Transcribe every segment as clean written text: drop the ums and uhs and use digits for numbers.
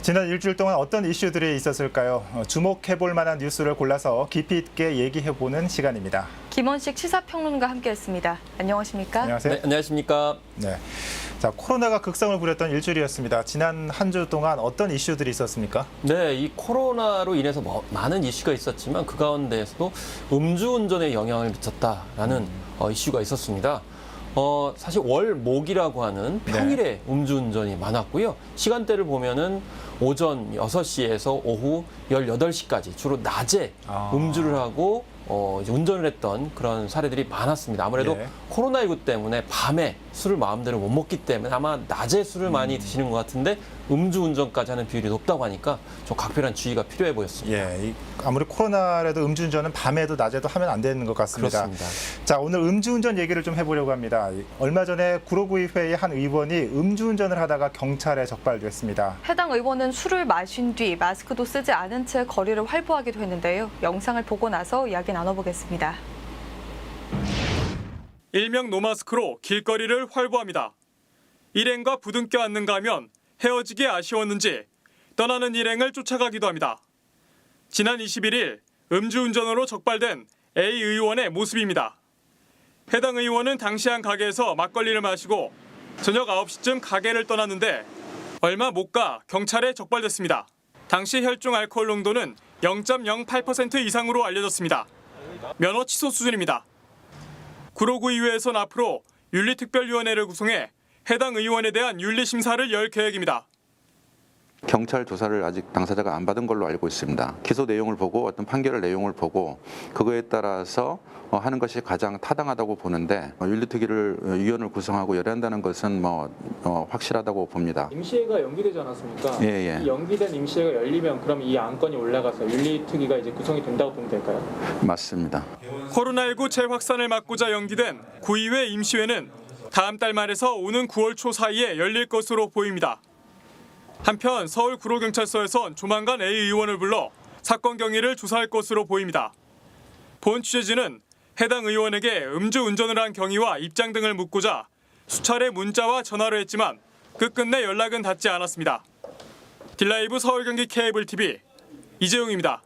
지난 일주일 동안 어떤 이슈들이 있었을까요? 주목해볼 만한 뉴스를 골라서 깊이 있게 얘기해보는 시간입니다. 김원식 시사평론가 함께했습니다. 안녕하십니까? 안녕하세요. 네, 안녕하십니까? 네. 자, 코로나가 극성을 부렸던 일주일이었습니다. 지난 한 주 동안 어떤 이슈들이 있었습니까? 네, 이 코로나로 인해서 많은 이슈가 있었지만 그 가운데에서도 음주운전에 영향을 미쳤다라는 이슈가 있었습니다. 사실 월목이라고 하는 평일에 음주운전이 많았고요. 시간대를 보면은 오전 6시에서 오후 18시까지 주로 낮에 음주를 하고 이제 운전을 했던 그런 사례들이 많았습니다. 아무래도 코로나19 때문에 밤에 술을 마음대로 못 먹기 때문에 아마 낮에 술을 많이 드시는 것 같은데 음주운전까지 하는 비율이 높다고 하니까 좀 각별한 주의가 필요해 보였습니다. 예, 아무리 코로나라도 음주운전은 밤에도 낮에도 하면 안 되는 것 같습니다. 그렇습니다. 자, 오늘 음주운전 얘기를 좀 해보려고 합니다. 얼마 전에 구로구의회의 한 의원이 음주운전을 하다가 경찰에 적발됐습니다. 해당 의원은 술을 마신 뒤 마스크도 쓰지 않은 채 거리를 활보하기도 했는데요. 영상을 보고 나서 이야기 나눠보겠습니다. 일명 노마스크로 길거리를 활보합니다. 일행과 부둥켜 안는가 하면 헤어지기 아쉬웠는지 떠나는 일행을 쫓아가기도 합니다. 지난 21일 음주운전으로 적발된 A 의원의 모습입니다. 해당 의원은 당시 한 가게에서 막걸리를 마시고 저녁 9시쯤 가게를 떠났는데 얼마 못 가 경찰에 적발됐습니다. 당시 혈중 알코올 농도는 0.08% 이상으로 알려졌습니다. 면허 취소 수준입니다. 구로구의회에서는 앞으로 윤리특별위원회를 구성해 해당 의원에 대한 윤리심사를 열 계획입니다. 경찰 조사를 아직 당사자가 안 받은 걸로 알고 있습니다. 기소 내용을 보고 어떤 판결 내용을 보고 그거에 따라서 하는 것이 가장 타당하다고 보는데 윤리특위를 구성하고 열한다는 것은 확실하다고 봅니다. 임시회가 연기되지 않았습니까? 예. 이 연기된 임시회가 열리면 그럼 이 안건이 올라가서 윤리특위가 이제 구성이 된다고 보면 될까요? 맞습니다. 코로나19 재확산을 막고자 연기된 구의회 임시회는 다음 달 말에서 오는 9월 초 사이에 열릴 것으로 보입니다. 한편 서울 구로경찰서에선 조만간 A 의원을 불러 사건 경위를 조사할 것으로 보입니다. 본 취재진은 해당 의원에게 음주운전을 한 경위와 입장 등을 묻고자 수차례 문자와 전화를 했지만 끝끝내 연락은 닿지 않았습니다. 딜라이브 서울 경기 케이블 TV 이재용입니다.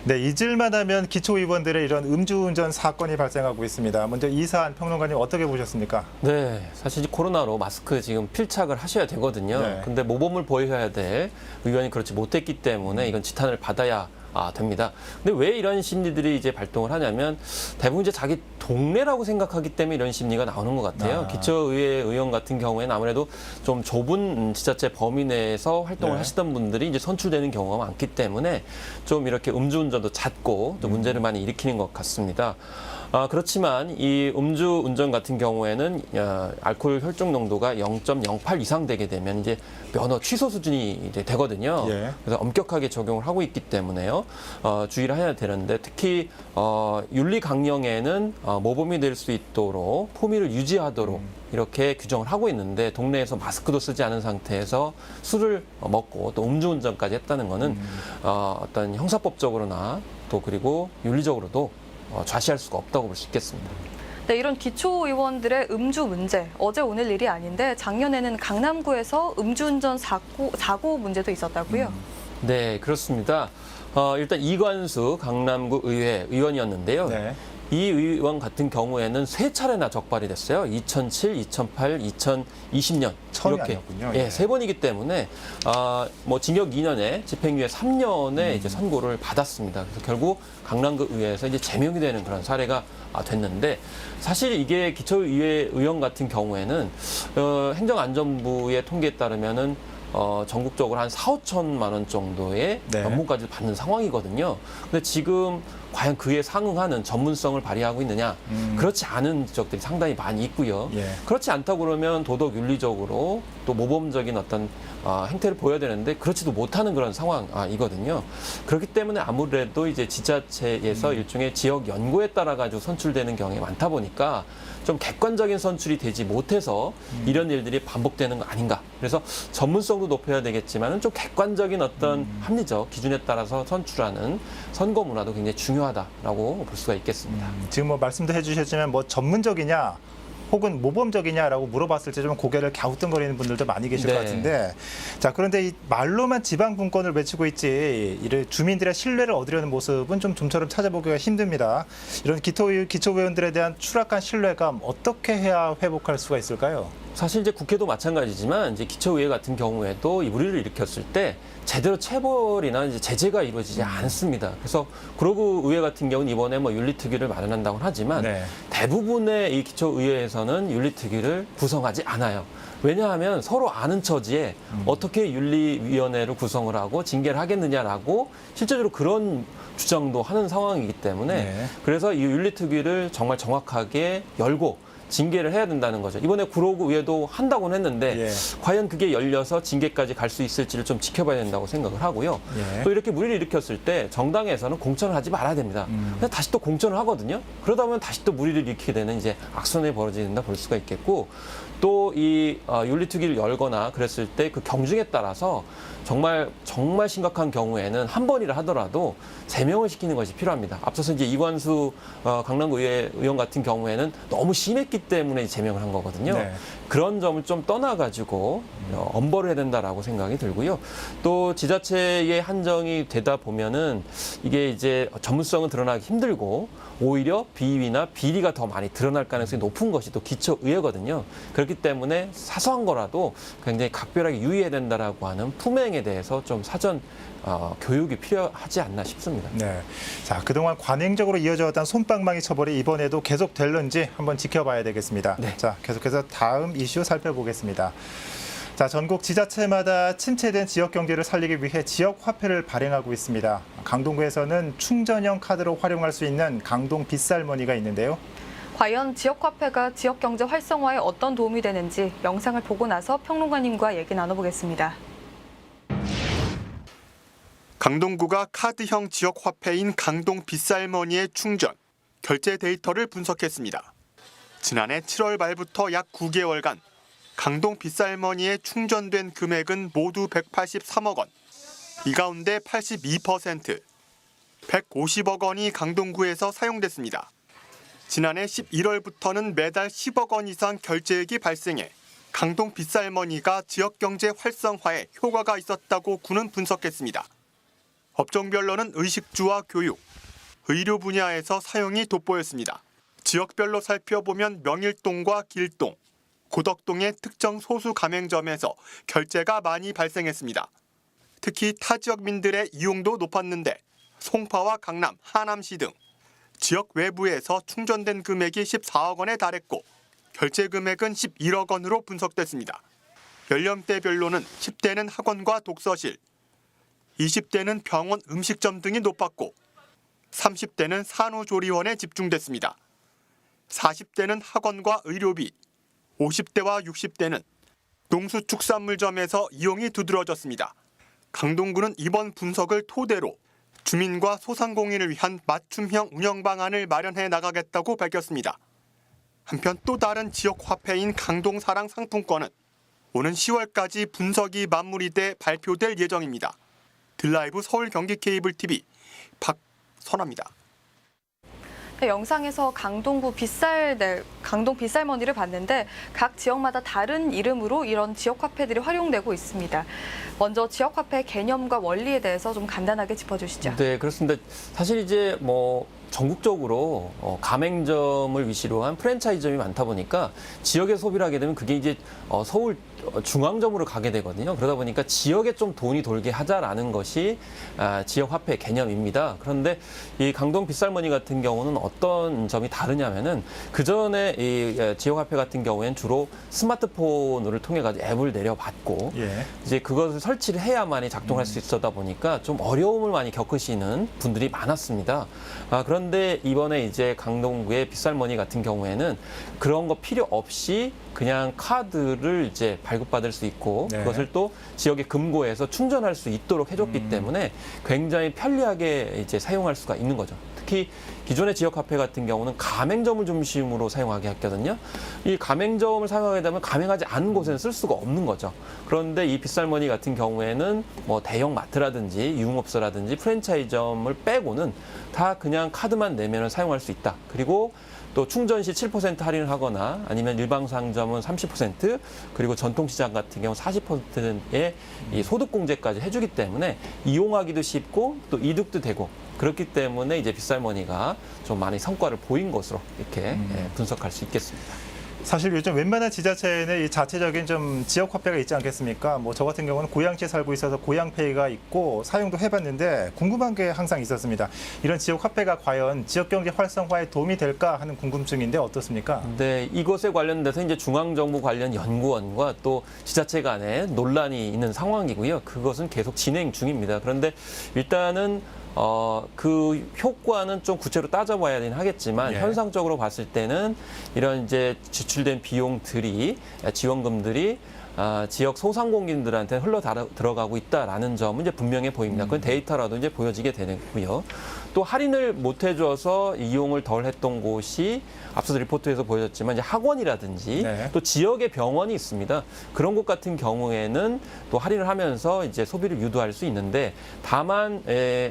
네, 잊을만 하면 기초의원들의 이런 음주운전 사건이 발생하고 있습니다. 먼저 이 사안 평론가님 어떻게 보셨습니까? 네, 사실 코로나로 마스크 지금 필착을 하셔야 되거든요. 네. 근데 모범을 보여야 될 의원이 그렇지 못했기 때문에 이건 지탄을 받아야 됩니다. 근데 왜 이런 심리들이 이제 발동을 하냐면 대부분 이제 자기 동네라고 생각하기 때문에 이런 심리가 나오는 것 같아요. 기초의회 의원 같은 경우에는 아무래도 좀 좁은 지자체 범위 내에서 활동을 하시던 분들이 이제 선출되는 경우가 많기 때문에 좀 이렇게 음주운전도 잦고 또 문제를 많이 일으키는 것 같습니다. 그렇지만 이 음주운전 같은 경우에는 알코올 혈중 농도가 0.08 이상 되게 되면 이제 면허 취소 수준이 이제 되거든요. 그래서 엄격하게 적용을 하고 있기 때문에요. 주의를 해야 되는데 특히 윤리 강령에는 모범이 될 수 있도록 품위를 유지하도록 이렇게 규정을 하고 있는데 동네에서 마스크도 쓰지 않은 상태에서 술을 먹고 또 음주운전까지 했다는 거는 어떤 형사법적으로나 또 그리고 윤리적으로도 좌시할 수가 없다고 볼 수 있겠습니다. 네, 이런 기초의원들의 음주 문제, 어제 오늘 일이 아닌데 작년에는 강남구에서 음주운전 사고 문제도 있었다고요? 네, 그렇습니다. 일단 이관수 강남구 의회 의원이었는데요. 네. 이 의원 같은 경우에는 3차례나 적발이 됐어요. 2007, 2008, 2020년. 처음이 이렇게 아니었군요. 예, 3번이기 때문에 징역 2년에 집행유예 3년의 이제 선고를 받았습니다. 그래서 결국 강남구 의회에서 이제 제명이 되는 그런 사례가 됐는데 사실 이게 기초의회 의원 같은 경우에는 행정안전부의 통계에 따르면은 전국적으로 한 4, 5천만 원 정도의 연봉까지 받는 상황이거든요. 근데 지금 과연 그에 상응하는 전문성을 발휘하고 있느냐? 그렇지 않은 지적들이 상당히 많이 있고요. 그렇지 않다고 그러면 도덕 윤리적으로 또 모범적인 어떤 행태를 보여야 되는데 그렇지도 못하는 그런 상황이거든요. 그렇기 때문에 아무래도 이제 지자체에서 일종의 지역 연고에 따라 가지고 선출되는 경우가 많다 보니까 좀 객관적인 선출이 되지 못해서 이런 일들이 반복되는 거 아닌가. 그래서 전문성도 높여야 되겠지만 좀 객관적인 어떤 합리적 기준에 따라서 선출하는 선거 문화도 굉장히 중요하다라고 볼 수가 있겠습니다. 지금 말씀도 해주셨지만 전문적이냐 혹은 모범적이냐라고 물어봤을 때 좀 고개를 갸우뚱거리는 분들도 많이 계실 네. 것 같은데 자 그런데 이 말로만 지방 분권을 외치고 있지 이를 주민들의 신뢰를 얻으려는 모습은 좀 좀처럼 찾아보기가 힘듭니다. 이런 기초의원들에 대한 추락한 신뢰감 어떻게 해야 회복할 수가 있을까요? 사실 이제 국회도 마찬가지지만 이제 기초의회 같은 경우에도 이 무리를 일으켰을 때 제대로 체벌이나 이제 제재가 이루어지지 않습니다. 그래서 구로구 의회 같은 경우는 이번에 뭐 윤리특위를 마련한다고 하지만 네. 대부분의 이 기초의회에서는 윤리특위를 구성하지 않아요. 왜냐하면 서로 아는 처지에 어떻게 윤리위원회를 구성을 하고 징계를 하겠느냐라고 실제적으로 그런 주장도 하는 상황이기 때문에 네. 그래서 이 윤리특위를 정말 정확하게 열고 징계를 해야 된다는 거죠. 이번에 구로구 의회도 한다고는 했는데 예. 과연 그게 열려서 징계까지 갈 수 있을지를 좀 지켜봐야 된다고 생각을 하고요. 예. 또 이렇게 무리를 일으켰을 때 정당에서는 공천을 하지 말아야 됩니다. 그래서 다시 또 공천을 하거든요. 그러다 보면 다시 또 무리를 일으키게 되는 이제 악순환이 벌어진다 볼 수가 있겠고 또 이 윤리특위를 열거나 그랬을 때 그 경중에 따라서 정말 심각한 경우에는 한 번이라 하더라도 제명을 시키는 것이 필요합니다. 앞서서 이제 이관수 강남구 의회 의원 같은 경우에는 너무 심했기 때문에 제명을 한 거거든요. 네. 그런 점을 좀 떠나가지고 엄벌을 해야 된다라고 생각이 들고요. 또 지자체의 한정이 되다 보면은 이게 이제 전문성은 드러나기 힘들고 오히려 비위나 비리가 더 많이 드러날 가능성이 높은 것이 또 기초의회거든요. 그렇기 때문에 사소한 거라도 굉장히 각별하게 유의해야 된다라고 하는 품행에 대해서 좀 사전 교육이 필요하지 않나 싶습니다. 네. 자, 그동안 관행적으로 이어져 왔던 솜방망이 처벌이 이번에도 계속 될런지 한번 지켜봐야 되겠습니다. 네. 자, 계속해서 다음 이슈 살펴보겠습니다. 자, 전국 지자체마다 침체된 지역 경제를 살리기 위해 지역 화폐를 발행하고 있습니다. 강동구에서는 충전형 카드로 활용할 수 있는 강동 빗살머니가 있는데요. 과연 지역 화폐가 지역 경제 활성화에 어떤 도움이 되는지 영상을 보고 나서 평론가님과 얘기 나눠보겠습니다. 강동구가 카드형 지역 화폐인 강동 빗살머니의 충전, 결제 데이터를 분석했습니다. 지난해 7월 말부터 약 9개월간 강동 빗살머니에 충전된 금액은 모두 183억 원. 이 가운데 82%, 150억 원이 강동구에서 사용됐습니다. 지난해 11월부터는 매달 10억 원 이상 결제액이 발생해 강동 빗살머니가 지역 경제 활성화에 효과가 있었다고 구는 분석했습니다. 업종별로는 의식주와 교육, 의료 분야에서 사용이 돋보였습니다. 지역별로 살펴보면 명일동과 길동, 고덕동의 특정 소수 가맹점에서 결제가 많이 발생했습니다. 특히 타 지역민들의 이용도 높았는데 송파와 강남, 하남시 등 지역 외부에서 충전된 금액이 14억 원에 달했고 결제 금액은 11억 원으로 분석됐습니다. 연령대별로는 10대는 학원과 독서실, 20대는 병원, 음식점 등이 높았고 30대는 산후조리원에 집중됐습니다. 40대는 학원과 의료비, 50대와 60대는 농수축산물점에서 이용이 두드러졌습니다. 강동구는 이번 분석을 토대로 주민과 소상공인을 위한 맞춤형 운영 방안을 마련해 나가겠다고 밝혔습니다. 한편 또 다른 지역 화폐인 강동사랑 상품권은 오는 10월까지 분석이 마무리돼 발표될 예정입니다. 들라이브 서울 경기 케이블 TV 박선아입니다. 네, 영상에서 강동 빗살머니를 봤는데 각 지역마다 다른 이름으로 이런 지역 화폐들이 활용되고 있습니다. 먼저 지역 화폐 개념과 원리에 대해서 좀 간단하게 짚어주시죠. 네, 그렇습니다. 사실 이제 뭐 전국적으로 가맹점을 위시로 한 프랜차이즈점이 많다 보니까 지역에 소비를 하게 되면 그게 이제 서울 중앙점으로 가게 되거든요. 그러다 보니까 지역에 좀 돈이 돌게 하자라는 것이 지역 화폐 개념입니다. 그런데 이 강동 빗살머니 같은 경우는 어떤 점이 다르냐면은 그 전에 이 지역 화폐 같은 경우에는 주로 스마트폰을 통해 가지고 앱을 내려받고 예. 이제 그것을 설치를 해야만이 작동할 수 있었다 보니까 좀 어려움을 많이 겪으시는 분들이 많았습니다. 그런데 이번에 이제 강동구의 빗살머니 같은 경우에는 그런 거 필요 없이 그냥 카드를 이제 발급받을 수 있고 네. 그것을 또 지역의 금고에서 충전할 수 있도록 해줬기 때문에 굉장히 편리하게 이제 사용할 수가 있는 거죠. 특히 기존의 지역 화폐 같은 경우는 가맹점을 중심으로 사용하게 했거든요. 이 가맹점을 사용하게 되면 가맹하지 않은 곳에는 쓸 수가 없는 거죠. 그런데 이 빗살머니 같은 경우에는 뭐 대형 마트라든지 유흥업소라든지 프랜차이점을 빼고는 다 그냥 카드 카드만 내면 사용할 수 있다. 그리고 또 충전 시 7% 할인을 하거나 아니면 일방상점은 30% 그리고 전통시장 같은 경우 40%의 이 소득공제까지 해주기 때문에 이용하기도 쉽고 또 이득도 되고 그렇기 때문에 이제 빗살머니가 좀 많이 성과를 보인 것으로 이렇게 분석할 수 있겠습니다. 사실 요즘 웬만한 지자체에는 이 자체적인 좀 지역 화폐가 있지 않겠습니까? 뭐 저 같은 경우는 고양시에 살고 있어서 고양페이가 있고 사용도 해봤는데 궁금한 게 항상 있었습니다. 이런 지역 화폐가 과연 지역 경제 활성화에 도움이 될까 하는 궁금증인데 어떻습니까? 네, 이것에 관련돼서 이제 중앙정부 관련 연구원과 또 지자체 간에 논란이 있는 상황이고요. 그것은 계속 진행 중입니다. 그런데 일단은 그 효과는 좀 구체로 따져봐야 되긴 하겠지만 예. 현상적으로 봤을 때는 이런 이제 지출된 비용들이 지원금들이 지역 소상공인들한테 흘러 들어가고 있다라는 점은 이제 분명해 보입니다. 그건 데이터라도 이제 보여지게 되고요. 또 할인을 못 해줘서 이용을 덜 했던 곳이 앞서서 리포트에서 보여졌지만 이제 학원이라든지 네. 또 지역의 병원이 있습니다. 그런 곳 같은 경우에는 또 할인을 하면서 이제 소비를 유도할 수 있는데 다만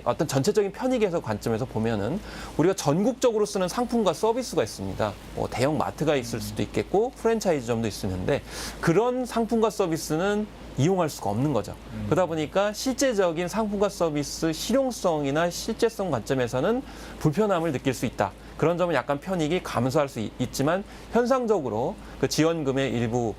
어떤 전체적인 편익에서 관점에서 보면은 우리가 전국적으로 쓰는 상품과 서비스가 있습니다. 뭐 대형 마트가 있을 수도 있겠고 프랜차이즈점도 있는데 그런 상품과 서비스는 이용할 수가 없는 거죠. 그러다 보니까 실제적인 상품과 서비스 실용성이나 실제성 관점에서는 불편함을 느낄 수 있다. 그런 점은 약간 편익이 감소할 수 있지만 현상적으로 그 지원금의 일부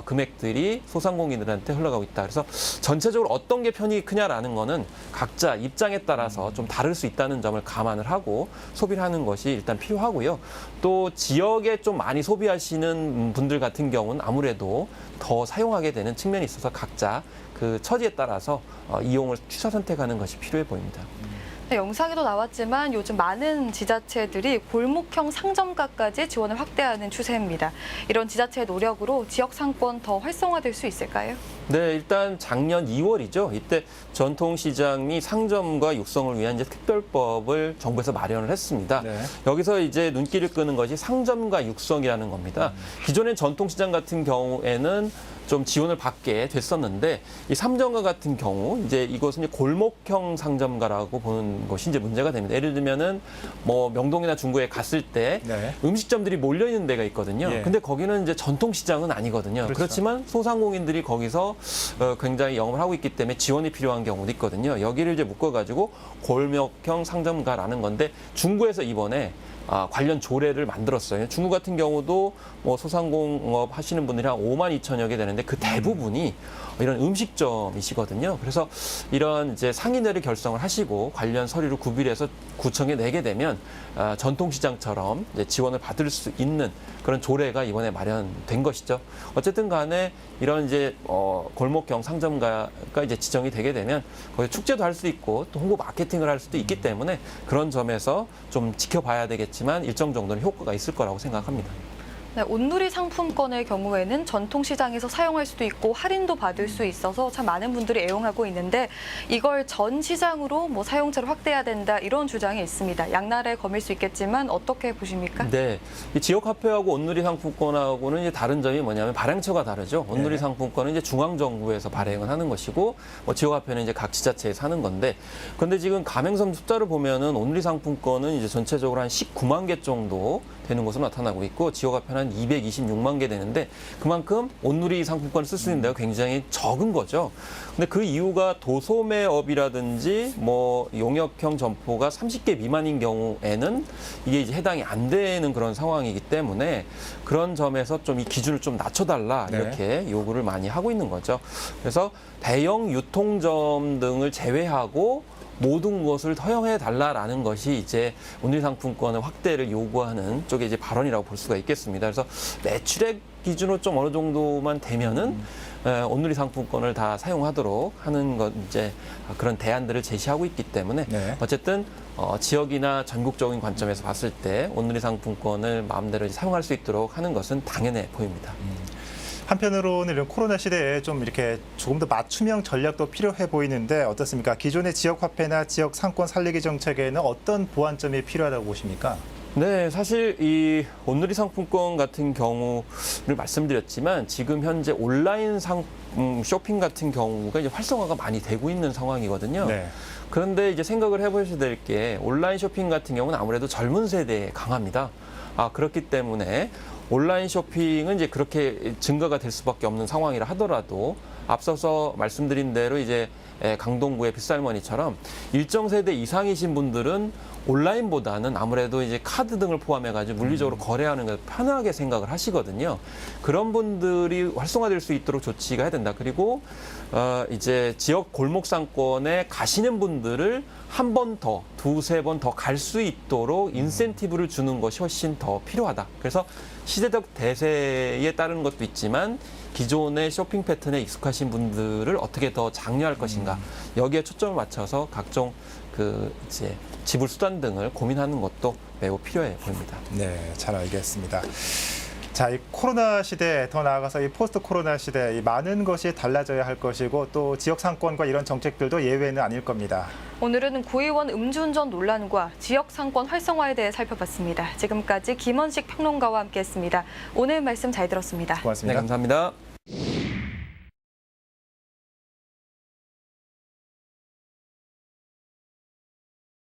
금액들이 소상공인들한테 흘러가고 있다. 그래서 전체적으로 어떤 게 편익이 크냐라는 거는 각자 입장에 따라서 좀 다를 수 있다는 점을 감안을 하고 소비를 하는 것이 일단 필요하고요. 또 지역에 좀 많이 소비하시는 분들 같은 경우는 아무래도 더 사용하게 되는 측면이 있어서 각자 그 처지에 따라서 이용을 취사 선택하는 것이 필요해 보입니다. 네, 영상에도 나왔지만 요즘 많은 지자체들이 골목형 상점가까지 지원을 확대하는 추세입니다. 이런 지자체의 노력으로 지역 상권 더 활성화될 수 있을까요? 네, 일단 작년 2월이죠. 이때 전통시장이 상점과 육성을 위한 이제 특별법을 정부에서 마련을 했습니다. 네. 여기서 이제 눈길을 끄는 것이 상점과 육성이라는 겁니다. 기존의 전통시장 같은 경우에는 좀 지원을 받게 됐었는데 이 상점가 같은 경우 이제 이것은 이제 골목형 상점가라고 보는 것이 이제 문제가 됩니다. 예를 들면은 뭐 명동이나 중구에 갔을 때 네. 음식점들이 몰려 있는 데가 있거든요. 예. 근데 거기는 이제 전통시장은 아니거든요. 그렇죠. 그렇지만 소상공인들이 거기서 굉장히 영업을 하고 있기 때문에 지원이 필요한 경우도 있거든요. 여기를 이제 묶어가지고 골목형 상점가라는 건데 중구에서 이번에 관련 조례를 만들었어요. 중구 같은 경우도 뭐 소상공업 하시는 분들이 한 5만 2천여 개 되는데 그 대부분이 이런 음식점이시거든요. 그래서 이런 이제 상인회를 결성을 하시고 관련 서류를 구비해서 구청에 내게 되면 전통시장처럼 이제 지원을 받을 수 있는 그런 조례가 이번에 마련된 것이죠. 어쨌든 간에 이런 이제 골목형 상점가가 이제 지정이 되게 되면 거기 축제도 할 수 있고 또 홍보 마케팅을 할 수도 있기 때문에 그런 점에서 좀 지켜봐야 되겠지만 일정 정도는 효과가 있을 거라고 생각합니다. 네, 온누리 상품권의 경우에는 전통시장에서 사용할 수도 있고 할인도 받을 수 있어서 참 많은 분들이 애용하고 있는데 이걸 전 시장으로 뭐 사용처를 확대해야 된다 이런 주장이 있습니다. 양날의 검일 수 있겠지만 어떻게 보십니까? 네, 이 지역 화폐하고 온누리 상품권하고는 이제 다른 점이 뭐냐면 발행처가 다르죠. 온누리 네. 상품권은 이제 중앙 정부에서 발행을 하는 것이고 뭐 지역 화폐는 이제 각 지자체에서 하는 건데, 그런데 지금 가맹점 숫자를 보면은 온누리 상품권은 이제 전체적으로 한 19만 개 정도 되는 것으로 나타나고 있고 지역 화폐는 한 226만 개 되는데 그만큼 온누리 상품권을 쓸 수 있는 데가 굉장히 적은 거죠. 근데 그 이유가 도소매업이라든지 뭐 용역형 점포가 30개 미만인 경우에는 이게 이제 해당이 안 되는 그런 상황이기 때문에 그런 점에서 좀 이 기준을 좀 낮춰달라 네. 이렇게 요구를 많이 하고 있는 거죠. 그래서 대형 유통점 등을 제외하고 모든 것을 허용해 달라라는 것이 이제 온누리 상품권의 확대를 요구하는 쪽의 이제 발언이라고 볼 수가 있겠습니다. 그래서 매출액 기준으로 좀 어느 정도만 되면은 온누리 상품권을 다 사용하도록 하는 것 이제 그런 대안들을 제시하고 있기 때문에 네. 어쨌든 지역이나 전국적인 관점에서 봤을 때 온누리 상품권을 마음대로 이제 사용할 수 있도록 하는 것은 당연해 보입니다. 한편으로는 이런 코로나 시대에 좀 이렇게 조금 더 맞춤형 전략도 필요해 보이는데 어떻습니까? 기존의 지역 화폐나 지역 상권 살리기 정책에는 어떤 보완점이 필요하다고 보십니까? 네, 사실 이 온누리 상품권 같은 경우를 말씀드렸지만 지금 현재 온라인 쇼핑 같은 경우가 이제 활성화가 많이 되고 있는 상황이거든요. 네. 그런데 이제 생각을 해보셔야 될 게 온라인 쇼핑 같은 경우는 아무래도 젊은 세대에 강합니다. 그렇기 때문에 온라인 쇼핑은 이제 그렇게 증가가 될 수밖에 없는 상황이라 하더라도 앞서서 말씀드린 대로 이제 강동구의 빗살머니처럼 일정 세대 이상이신 분들은 온라인보다는 아무래도 이제 카드 등을 포함해가지고 물리적으로 거래하는 걸 편하게 생각을 하시거든요. 그런 분들이 활성화될 수 있도록 조치가 해야 된다. 그리고 이제 지역 골목 상권에 가시는 분들을 한 번 더, 두세 번 더 갈 수 있도록 인센티브를 주는 것이 훨씬 더 필요하다. 그래서 시대적 대세에 따르는 것도 있지만 기존의 쇼핑 패턴에 익숙하신 분들을 어떻게 더 장려할 것인가 여기에 초점을 맞춰서 각종 이제 지불 수단 등을 고민하는 것도 매우 필요해 보입니다. 네, 잘 알겠습니다. 자, 이 코로나 시대, 더 나아가서 이 포스트 코로나 시대, 이 많은 것이 달라져야 할 것이고 또 지역 상권과 이런 정책들도 예외는 아닐 겁니다. 오늘은 구의원 음주운전 논란과 지역 상권 활성화에 대해 살펴봤습니다. 지금까지 김원식 평론가와 함께했습니다. 오늘 말씀 잘 들었습니다. 고맙습니다. 네, 감사합니다.